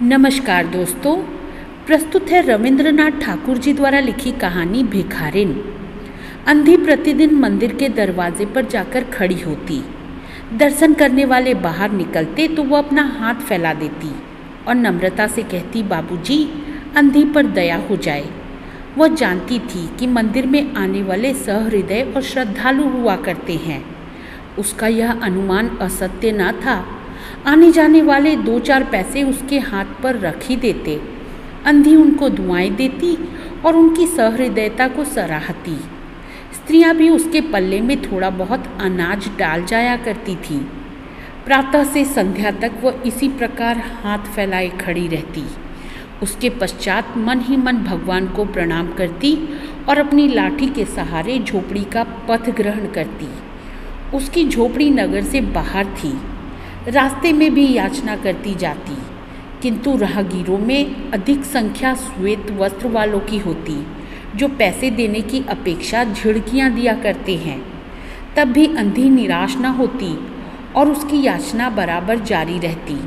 नमस्कार दोस्तों, प्रस्तुत है रविंद्रनाथ ठाकुर जी द्वारा लिखी कहानी भिखारिन। अंधी प्रतिदिन मंदिर के दरवाजे पर जाकर खड़ी होती। दर्शन करने वाले बाहर निकलते तो वो अपना हाथ फैला देती और नम्रता से कहती, बाबूजी, अंधी पर दया हो जाए। वह जानती थी कि मंदिर में आने वाले सहृदय और श्रद्धालु हुआ करते हैं। उसका यह अनुमान असत्य न था। आने जाने वाले 2-4 पैसे उसके हाथ पर रख ही देते। अंधी उनको दुआएं देती और उनकी सहृदयता को सराहती। स्त्रियां भी उसके पल्ले में थोड़ा बहुत अनाज डाल जाया करती थी। प्रातः से संध्या तक वह इसी प्रकार हाथ फैलाए खड़ी रहती। उसके पश्चात मन ही मन भगवान को प्रणाम करती और अपनी लाठी के सहारे झोपड़ी का पथ ग्रहण करती। उसकी झोपड़ी नगर से बाहर थी। रास्ते में भी याचना करती जाती, किंतु राहगीरों में अधिक संख्या श्वेत वस्त्र वालों की होती, जो पैसे देने की अपेक्षा झिड़कियाँ दिया करते हैं। तब भी अंधी निराश न होती और उसकी याचना बराबर जारी रहती।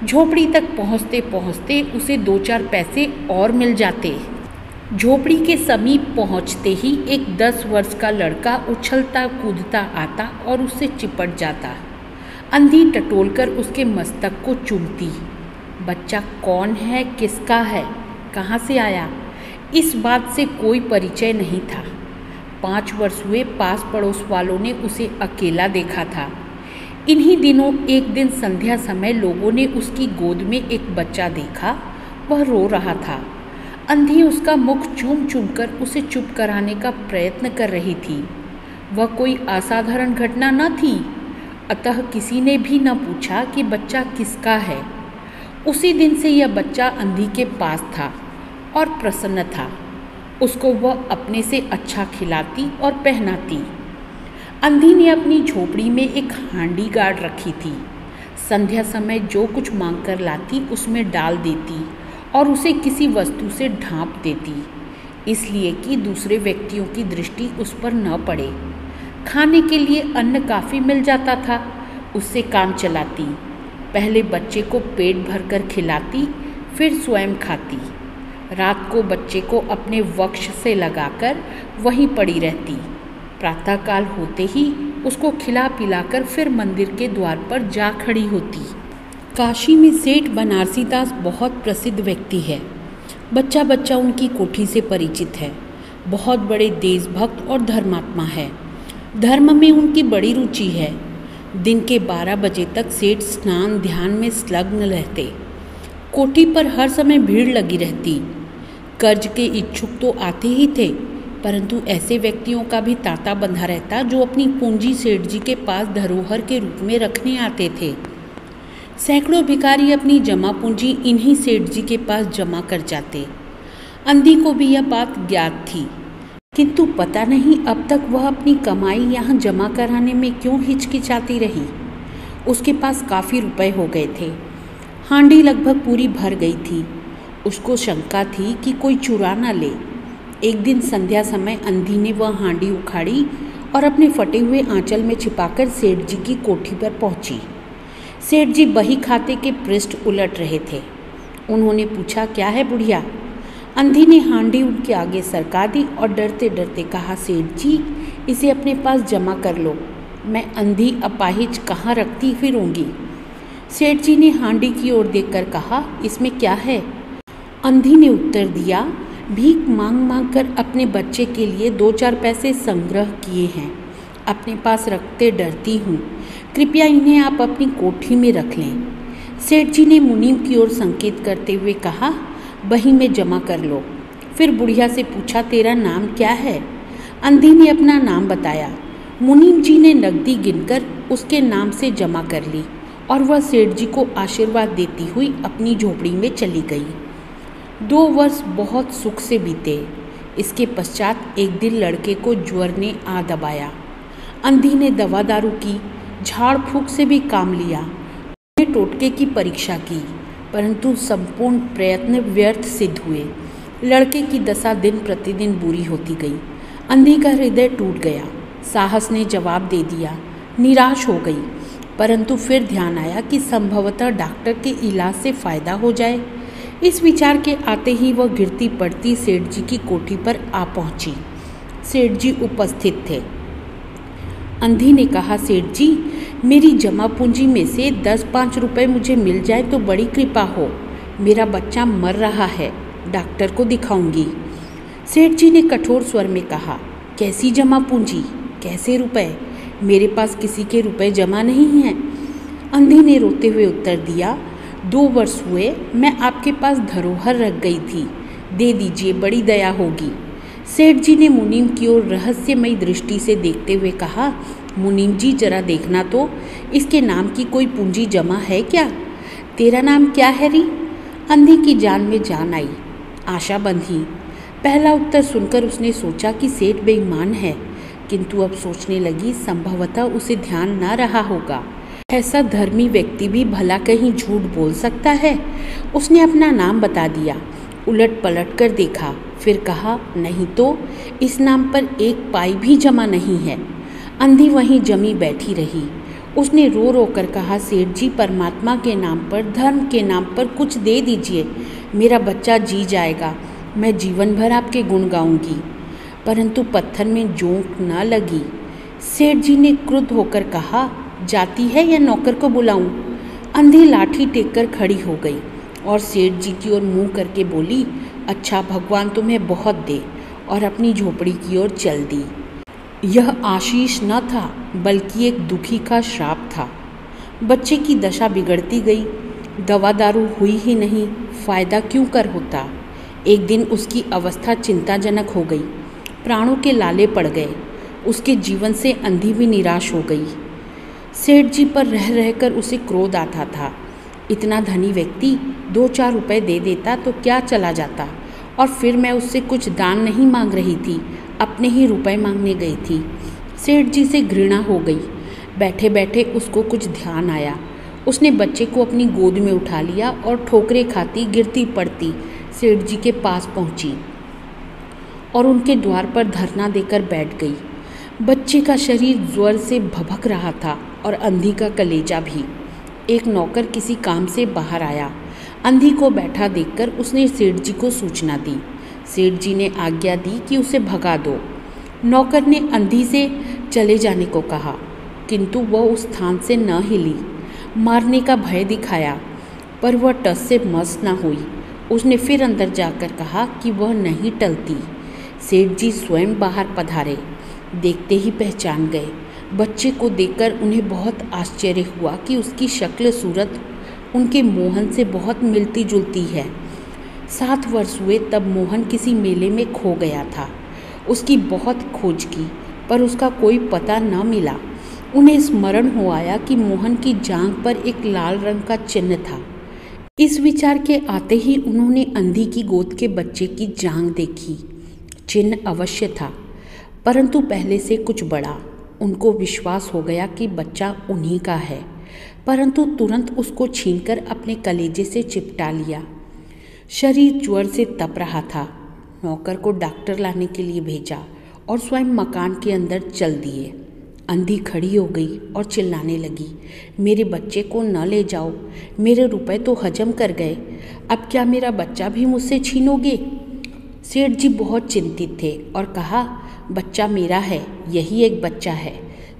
झोपड़ी तक पहुँचते पहुँचते उसे 2-4 पैसे और मिल जाते। झोपड़ी के समीप पहुँचते ही एक 10 वर्ष का लड़का उछलता कूदता आता और उससे चिपट जाता। अंधी टटोलकर उसके मस्तक को चूमती। बच्चा कौन है, किसका है, कहाँ से आया, इस बात से कोई परिचय नहीं था। 5 वर्ष हुए पास पड़ोस वालों ने उसे अकेला देखा था। इन्हीं दिनों एक दिन संध्या समय लोगों ने उसकी गोद में एक बच्चा देखा। वह रो रहा था। अंधी उसका मुख चूम चूम कर उसे चुप कराने का प्रयत्न कर रही थी। वह कोई असाधारण घटना न थी, अतः किसी ने भी न पूछा कि बच्चा किसका है। उसी दिन से यह बच्चा अंधी के पास था और प्रसन्न था। उसको वह अपने से अच्छा खिलाती और पहनाती। अंधी ने अपनी झोपड़ी में एक हांडी गाड़ रखी थी। संध्या समय जो कुछ मांग कर लाती उसमें डाल देती और उसे किसी वस्तु से ढांप देती, इसलिए कि दूसरे व्यक्तियों की दृष्टि उस पर न पड़े। खाने के लिए अन्न काफ़ी मिल जाता था, उससे काम चलाती। पहले बच्चे को पेट भरकर खिलाती, फिर स्वयं खाती। रात को बच्चे को अपने वक्ष से लगाकर वहीं पड़ी रहती। प्रातःकाल होते ही उसको खिला पिलाकर फिर मंदिर के द्वार पर जा खड़ी होती। काशी में सेठ बनारसी दास बहुत प्रसिद्ध व्यक्ति है। बच्चा बच्चा उनकी कोठी से परिचित है। बहुत बड़े देशभक्त और धर्मात्मा है। धर्म में उनकी बड़ी रुचि है। दिन के 12 बजे तक सेठ स्नान ध्यान में संलग्न रहते। कोठी पर हर समय भीड़ लगी रहती। कर्ज के इच्छुक तो आते ही थे, परंतु ऐसे व्यक्तियों का भी तांता बंधा रहता जो अपनी पूंजी सेठ जी के पास धरोहर के रूप में रखने आते थे। सैकड़ों भिखारी अपनी जमा पूंजी इन्हीं सेठ जी के पास जमा कर जाते। अंधी को भी यह बात ज्ञात थी, किंतु पता नहीं अब तक वह अपनी कमाई यहाँ जमा कराने में क्यों हिचकिचाती रही। उसके पास काफ़ी रुपए हो गए थे। हांडी लगभग पूरी भर गई थी। उसको शंका थी कि कोई चुरा ना ले। एक दिन संध्या समय अंधी ने वह हांडी उखाड़ी और अपने फटे हुए आंचल में छिपाकर सेठ जी की कोठी पर पहुंची। सेठ जी बही खाते के पृष्ठ उलट रहे थे। उन्होंने पूछा, क्या है बुढ़िया? अंधी ने हांडी उनके आगे सरका दी और डरते डरते कहा, सेठ जी, इसे अपने पास जमा कर लो। मैं अंधी अपाहिज कहाँ रखती फिरूंगी। सेठ जी ने हांडी की ओर देखकर कहा, इसमें क्या है? अंधी ने उत्तर दिया, भीख मांग मांग कर अपने बच्चे के लिए 2-4 पैसे संग्रह किए हैं। अपने पास रखते डरती हूँ। कृपया इन्हें आप अपनी कोठी में रख लें। सेठ जी ने मुनीम की ओर संकेत करते हुए कहा, बही में जमा कर लो। फिर बुढ़िया से पूछा, तेरा नाम क्या है? अंधी ने अपना नाम बताया। मुनीम जी ने नकदी गिनकर उसके नाम से जमा कर ली और वह सेठ जी को आशीर्वाद देती हुई अपनी झोपड़ी में चली गई। 2 वर्ष बहुत सुख से बीते। इसके पश्चात एक दिन लड़के को ज्वर ने आ दबाया। अंधी ने दवा दारू की, झाड़ फूक से भी काम लिया, टोटके की परीक्षा की, परंतु संपूर्ण प्रयत्न व्यर्थ सिद्ध हुए। लड़के की दशा दिन प्रतिदिन बुरी होती गई। अंधी का हृदय टूट गया। साहस ने जवाब दे दिया। निराश हो गई, परंतु फिर ध्यान आया कि संभवतः डॉक्टर के इलाज से फायदा हो जाए। इस विचार के आते ही वह गिरती पड़ती सेठ जी की कोठी पर आ पहुंची। सेठ जी उपस्थित थे। अंधी ने कहा, सेठ जी, मेरी जमा पूंजी में से 10-5 रुपए मुझे मिल जाए तो बड़ी कृपा हो। मेरा बच्चा मर रहा है, डॉक्टर को दिखाऊंगी। सेठ जी ने कठोर स्वर में कहा, कैसी जमा पूंजी, कैसे रुपए? मेरे पास किसी के रुपए जमा नहीं हैं। अंधी ने रोते हुए उत्तर दिया, 2 वर्ष हुए मैं आपके पास धरोहर रख गई थी, दे दीजिए, बड़ी दया होगी। सेठ जी ने मुनीम की ओर रहस्यमयी दृष्टि से देखते हुए कहा, मुनीम जी जरा देखना तो, इसके नाम की कोई पूंजी जमा है क्या? तेरा नाम क्या है री? अंधी की जान में जान आई। आशा बंधी। पहला उत्तर सुनकर उसने सोचा कि सेठ बेईमान है, किंतु अब सोचने लगी संभवतः उसे ध्यान न रहा होगा। ऐसा धर्मी व्यक्ति भी भला कहीं झूठ बोल सकता है। उसने अपना नाम बता दिया। उलट पलट कर देखा, फिर कहा, नहीं तो इस नाम पर 1 पाई भी जमा नहीं है। अंधी वहीं जमी बैठी रही। उसने रो रो कर कहा, सेठ जी, परमात्मा के नाम पर, धर्म के नाम पर कुछ दे दीजिए, मेरा बच्चा जी जाएगा, मैं जीवन भर आपके गुण गाऊंगी। परंतु पत्थर में जोंक न लगी। सेठ जी ने क्रुद्ध होकर कहा, जाती है या नौकर को बुलाऊं? अंधी लाठी टेक कर खड़ी हो गई और सेठ जी की ओर मुंह करके बोली, अच्छा, भगवान तुम्हें बहुत दे, और अपनी झोपड़ी की ओर चल दी। यह आशीष न था, बल्कि एक दुखी का श्राप था। बच्चे की दशा बिगड़ती गई, दवा दारू हुई ही नहीं, फायदा क्यों कर होता। एक दिन उसकी अवस्था चिंताजनक हो गई, प्राणों के लाले पड़ गए। उसके जीवन से अंधी भी निराश हो गई। सेठ जी पर रह रहकर उसे क्रोध आता था। इतना धनी व्यक्ति 2-4 रुपए दे देता तो क्या चला जाता, और फिर मैं उससे कुछ दान नहीं मांग रही थी, अपने ही रुपए मांगने गई थी। सेठ जी से घृणा हो गई। बैठे बैठे उसको कुछ ध्यान आया। उसने बच्चे को अपनी गोद में उठा लिया और ठोकरे खाती गिरती पड़ती सेठ जी के पास पहुंची और उनके द्वार पर धरना देकर बैठ गई। बच्चे का शरीर ज्वर से भभक रहा था और अंधी का कलेजा भी। एक नौकर किसी काम से बाहर आया। अंधी को बैठा देखकर उसने सेठ जी को सूचना दी। सेठ जी ने आज्ञा दी कि उसे भगा दो। नौकर ने अंधी से चले जाने को कहा, किंतु वह उस स्थान से न हिली। मारने का भय दिखाया, पर वह टस से मस न हुई। उसने फिर अंदर जाकर कहा कि वह नहीं टलती। सेठ जी स्वयं बाहर पधारे। देखते ही पहचान गए। बच्चे को देखकर उन्हें बहुत आश्चर्य हुआ कि उसकी शक्ल सूरत उनके मोहन से बहुत मिलती जुलती है। 7 वर्ष हुए तब मोहन किसी मेले में खो गया था। उसकी बहुत खोज की, पर उसका कोई पता न मिला। उन्हें स्मरण हो आया कि मोहन की जांघ पर एक लाल रंग का चिन्ह था। इस विचार के आते ही उन्होंने अंधी की गोद के बच्चे की जांघ देखी। चिन्ह अवश्य था, परंतु पहले से कुछ बड़ा। उनको विश्वास हो गया कि बच्चा उन्हीं का है, परंतु तुरंत उसको छीनकर अपने कलेजे से चिपटा लिया। शरीर ज्वर से तप रहा था। नौकर को डॉक्टर लाने के लिए भेजा और स्वयं मकान के अंदर चल दिए। अंधी खड़ी हो गई और चिल्लाने लगी, मेरे बच्चे को न ले जाओ, मेरे रुपए तो हजम कर गए, अब क्या मेरा बच्चा भी मुझसे छीनोगे? सेठ जी बहुत चिंतित थे और कहा, बच्चा मेरा है, यही एक बच्चा है।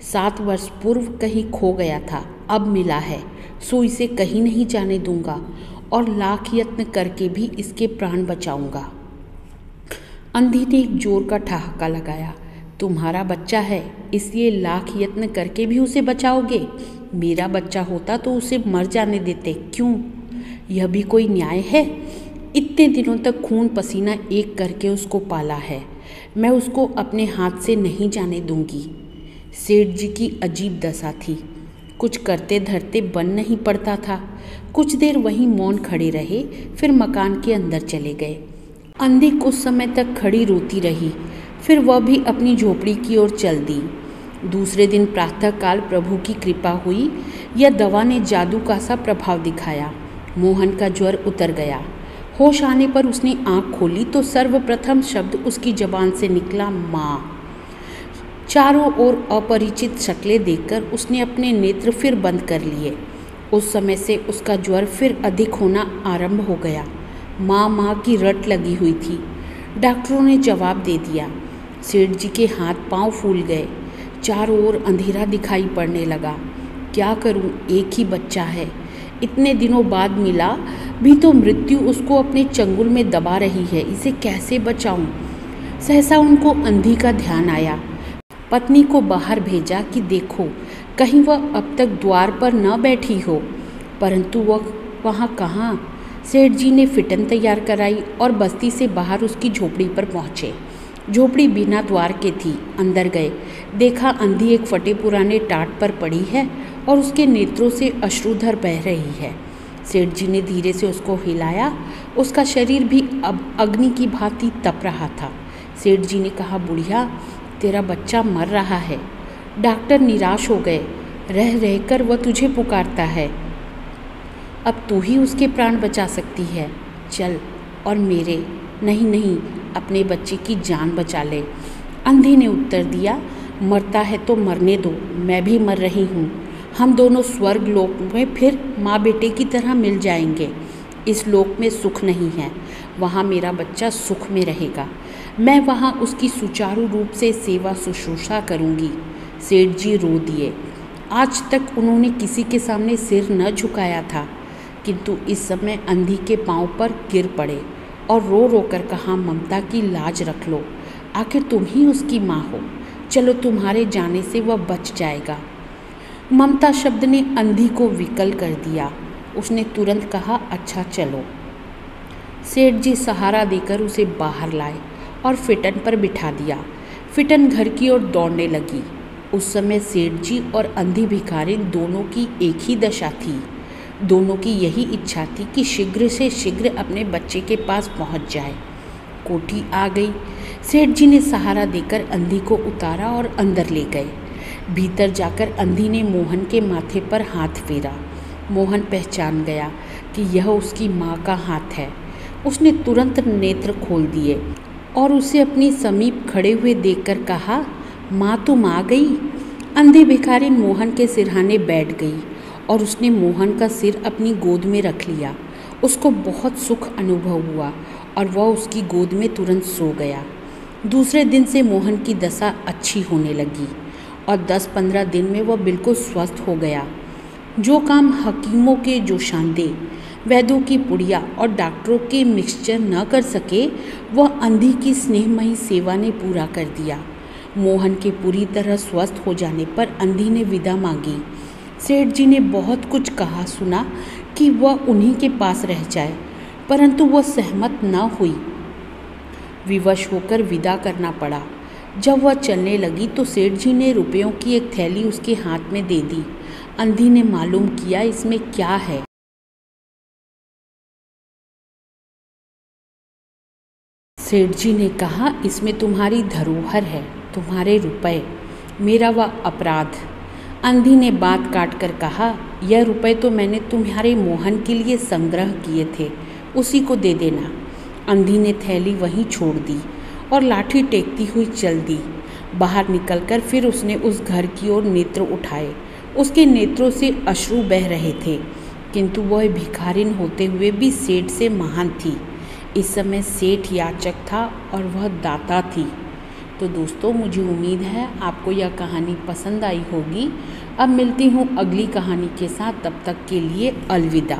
7 वर्ष पूर्व कहीं खो गया था, अब मिला है, सो इसे कहीं नहीं जाने दूंगा और लाख यत्न करके भी इसके प्राण बचाऊंगा। अंधी ने एक जोर का ठहाका लगाया, तुम्हारा बच्चा है, इसलिए लाख यत्न करके भी उसे बचाओगे? मेरा बच्चा होता तो उसे मर जाने देते, क्यों? यह भी कोई न्याय है? इतने दिनों तक खून पसीना एक करके उसको पाला है, मैं उसको अपने हाथ से नहीं जाने दूंगी। सेठ जी की अजीब दशा थी, कुछ करते धरते बन नहीं पड़ता था। कुछ देर वहीं मौन खड़े रहे, फिर मकान के अंदर चले गए। अंधी कुछ समय तक खड़ी रोती रही, फिर वह भी अपनी झोपड़ी की ओर चल दी। दूसरे दिन प्रातःकाल प्रभु की कृपा हुई या दवा ने जादू का सा प्रभाव दिखाया। मोहन का ज्वर उतर गया। होश आने पर उसने आंख खोली तो सर्वप्रथम शब्द उसकी जबान से निकला, माँ। चारों ओर अपरिचित शक्लें देखकर उसने अपने नेत्र फिर बंद कर लिए। उस समय से उसका ज्वर फिर अधिक होना आरंभ हो गया। माँ माँ की रट लगी हुई थी। डॉक्टरों ने जवाब दे दिया। सेठ जी के हाथ पांव फूल गए। चारों ओर अंधेरा दिखाई पड़ने लगा। क्या करूं, एक ही बच्चा है, इतने दिनों बाद मिला भी तो मृत्यु उसको अपने चंगुल में दबा रही है, इसे कैसे बचाऊं। सहसा उनको अंधी का ध्यान आया। पत्नी को बाहर भेजा कि देखो कहीं वह अब तक द्वार पर न बैठी हो, परंतु वह वहाँ कहाँ। सेठ जी ने फिटन तैयार कराई और बस्ती से बाहर उसकी झोपड़ी पर पहुँचे। झोपड़ी बिना द्वार के थी। अंदर गए, देखा अंधी एक फटे पुराने टाट पर पड़ी है और उसके नेत्रों से अश्रुधर बह रही है। सेठ जी ने धीरे से उसको हिलाया। उसका शरीर भी अब अग्नि की भांति तप रहा था। सेठ जी ने कहा, बुढ़िया तेरा बच्चा मर रहा है। डॉक्टर निराश हो गए। रह रहकर वह तुझे पुकारता है, अब तू ही उसके प्राण बचा सकती है। चल और मेरे नहीं नहीं अपने बच्चे की जान बचा ले। अंधी ने उत्तर दिया, मरता है तो मरने दो, मैं भी मर रही हूँ। हम दोनों स्वर्ग लोक में फिर माँ बेटे की तरह मिल जाएंगे। इस लोक में सुख नहीं है, वहाँ मेरा बच्चा सुख में रहेगा। मैं वहाँ उसकी सुचारू रूप से सेवा शुश्रूषा करूँगी। सेठ जी रो दिए। आज तक उन्होंने किसी के सामने सिर न झुकाया था, किंतु इस समय अंधी के पांव पर गिर पड़े और रो रो कर कहा, ममता की लाज रख लो, आखिर तुम ही उसकी माँ हो। चलो तुम्हारे जाने से वह बच जाएगा। ममता शब्द ने अंधी को विकल कर दिया। उसने तुरंत कहा, अच्छा चलो। सेठ जी सहारा देकर उसे बाहर लाए और फिटन पर बिठा दिया। फिटन घर की ओर दौड़ने लगी। उस समय सेठ जी और अंधी भिखारिन दोनों की एक ही दशा थी। दोनों की यही इच्छा थी कि शीघ्र से शीघ्र अपने बच्चे के पास पहुंच जाए। कोठी आ गई। सेठ जी ने सहारा देकर अंधी को उतारा और अंदर ले गए। भीतर जाकर अंधी ने मोहन के माथे पर हाथ फेरा। मोहन पहचान गया कि यह उसकी माँ का हाथ है। उसने तुरंत नेत्र खोल दिए और उसे अपनी समीप खड़े हुए देखकर कहा, माँ तुम आ गई। अंधी भिखारिन मोहन के सिरहाने बैठ गई और उसने मोहन का सिर अपनी गोद में रख लिया। उसको बहुत सुख अनुभव हुआ और वह उसकी गोद में तुरंत सो गया। दूसरे दिन से मोहन की दशा अच्छी होने लगी और 10-15 दिन में वह बिल्कुल स्वस्थ हो गया। जो काम हकीमों के जोशांदे, वैद्यों की पुड़िया और डॉक्टरों के मिक्सचर न कर सके, वह अंधी की स्नेहमयी सेवा ने पूरा कर दिया। मोहन के पूरी तरह स्वस्थ हो जाने पर अंधी ने विदा मांगी। सेठ जी ने बहुत कुछ कहा सुना कि वह उन्हीं के पास रह जाए, परंतु वह सहमत न हुई। विवश होकर विदा करना पड़ा। जब वह चलने लगी तो सेठ जी ने रुपयों की एक थैली उसके हाथ में दे दी। अंधी ने मालूम किया इसमें क्या है। सेठ जी ने कहा, इसमें तुम्हारी धरोहर है, तुम्हारे रुपए, मेरा वह अपराध। अंधी ने बात काट कर कहा, यह रुपए तो मैंने तुम्हारे मोहन के लिए संग्रह किए थे, उसी को दे देना। अंधी ने थैली वहीं छोड़ दी और लाठी टेकती हुई चल दी। बाहर निकलकर फिर उसने उस घर की ओर नेत्र उठाए। उसके नेत्रों से अश्रु बह रहे थे, किंतु वह भिखारिन होते हुए भी सेठ से महान थी। इस समय सेठ याचक था और वह दाता थी। तो दोस्तों, मुझे उम्मीद है आपको यह कहानी पसंद आई होगी। अब मिलती हूँ अगली कहानी के साथ, तब तक के लिए अलविदा।